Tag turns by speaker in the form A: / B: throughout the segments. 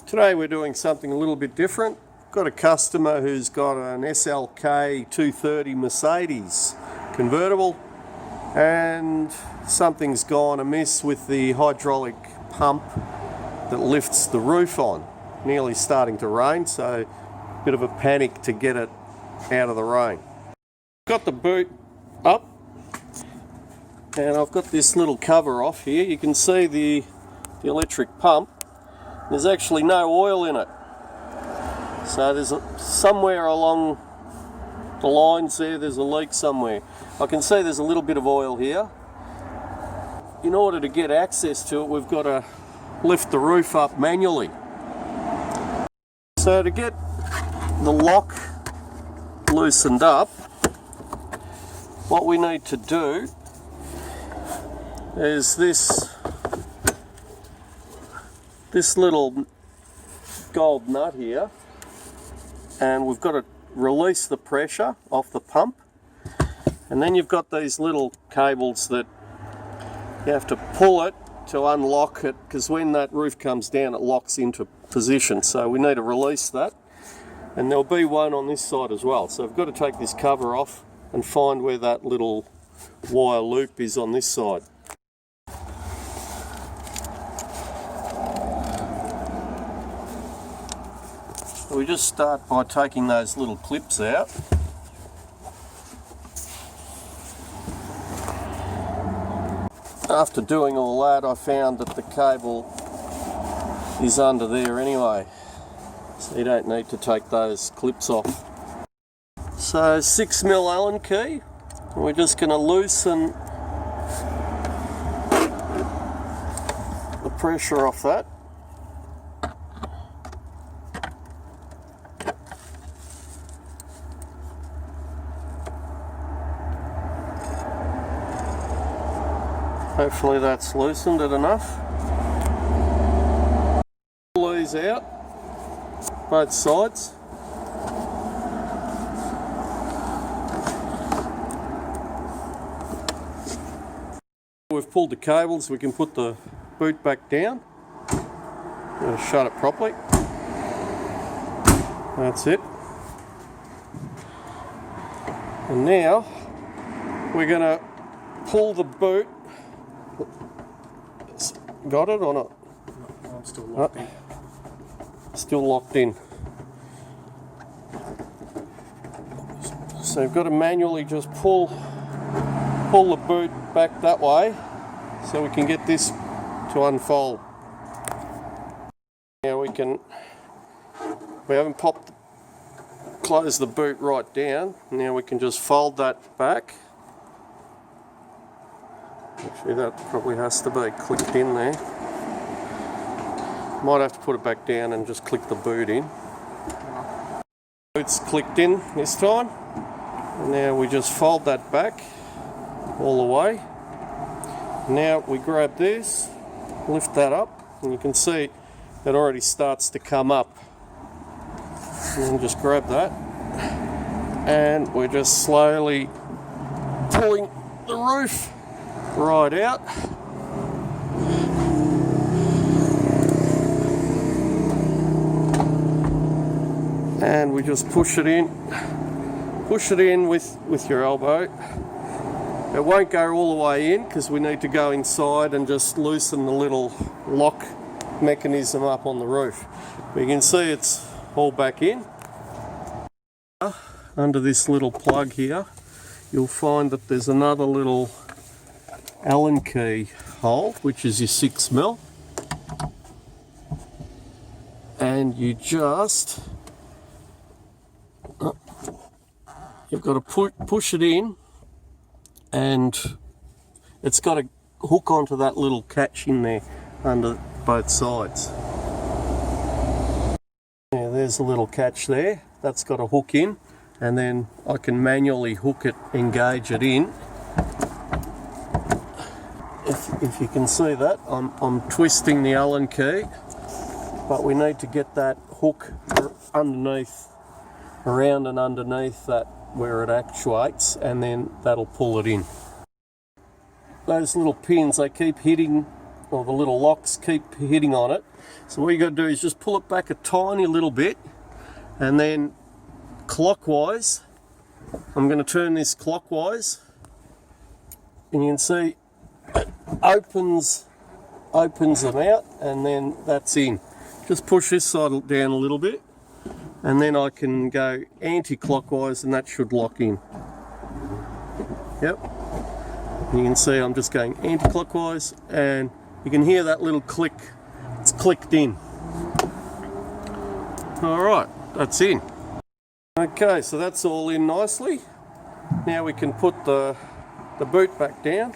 A: Today we're doing something a little bit different. Got a customer who's got an SLK 230 Mercedes convertible, and something's gone amiss with the hydraulic pump that lifts the roof on. Nearly starting to rain, so a bit of a panic to get it out of the rain. Got the boot up, and I've got this little cover off here. You can see the electric pump. There's actually no oil in it. So there's somewhere along the lines there's a leak somewhere. I can see there's a little bit of oil here. In order to get access to it, we've got to lift the roof up manually. So to get the lock loosened up, what we need to do is this little gold nut here, and we've got to release the pressure off the pump, and then you've got these little cables that you have to pull it to unlock it, because when that roof comes down it locks into position. So we need to release that, and there'll be one on this side as well. So we've got to take this cover off and find where that little wire loop is on this side. We just start by taking those little clips out. After doing all that, I found that the cable is under there anyway, so you don't need to take those clips off. So 6mm Allen key, we're just going to loosen the pressure off that. Hopefully that's loosened it enough. Pull these out, both sides. We've pulled the cables, we can put the boot back down. I'm going to shut it properly. That's it. And now we're going to pull the boot. Got it or not?
B: No, I'm still locked in.
A: Still locked in. So you've got to manually just pull the boot back that way so we can get this to unfold. Now we haven't closed the boot right down. Now we can just fold that back. Actually, that probably has to be clicked in there. Might have to put it back down and just click the boot in. Boot's clicked in this time. And now we just fold that back all the way. Now we grab this, lift that up, and you can see it already starts to come up. And then just grab that, and we're just slowly pulling the roof right out. And we just push it in with your elbow. It won't go all the way in because we need to go inside and just loosen the little lock mechanism up on the roof. But you can see it's all back in. Under this little plug here, you'll find that there's another little Allen key hole, which is your 6mm, and you just you've got to push it in, and it's got to hook onto that little catch in there under both sides. Yeah, there's a little catch there, that's got to hook in, and then I can manually hook it, engage it in. If you can see that, I'm twisting the Allen key, but we need to get that hook underneath, around and underneath that where it actuates, and then that'll pull it in. Those little pins, they keep hitting or the little locks keep hitting on it. So what you got to do is just pull it back a tiny little bit, and then clockwise, I'm going to turn this clockwise, and you can see it opens them out, and then that's in. Just push this side down a little bit, and then I can go anti-clockwise, and that should lock in. Yep. You can see I'm just going anti-clockwise, and you can hear that little click. It's clicked in. Alright, that's in. Okay, so that's all in nicely. Now we can put the boot back down.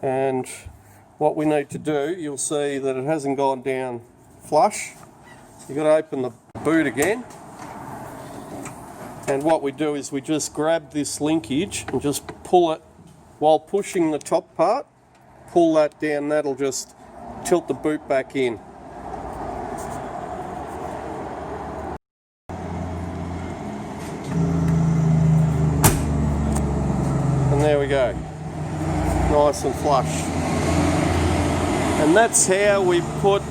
A: And what we need to do, you'll see that it hasn't gone down flush. So you've got to open the boot again. And what we do is we just grab this linkage and just pull it while pushing the top part. Pull that down, that'll just tilt the boot back in. And there we go. Nice and flush. And that's how we put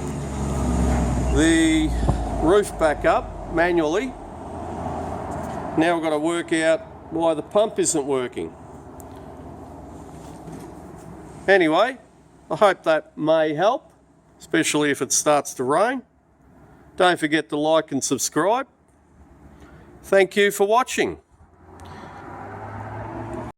A: the roof back up manually. Now we've got to work out why the pump isn't working. Anyway, I hope that may help, especially if it starts to rain. Don't forget to like and subscribe. Thank you for watching.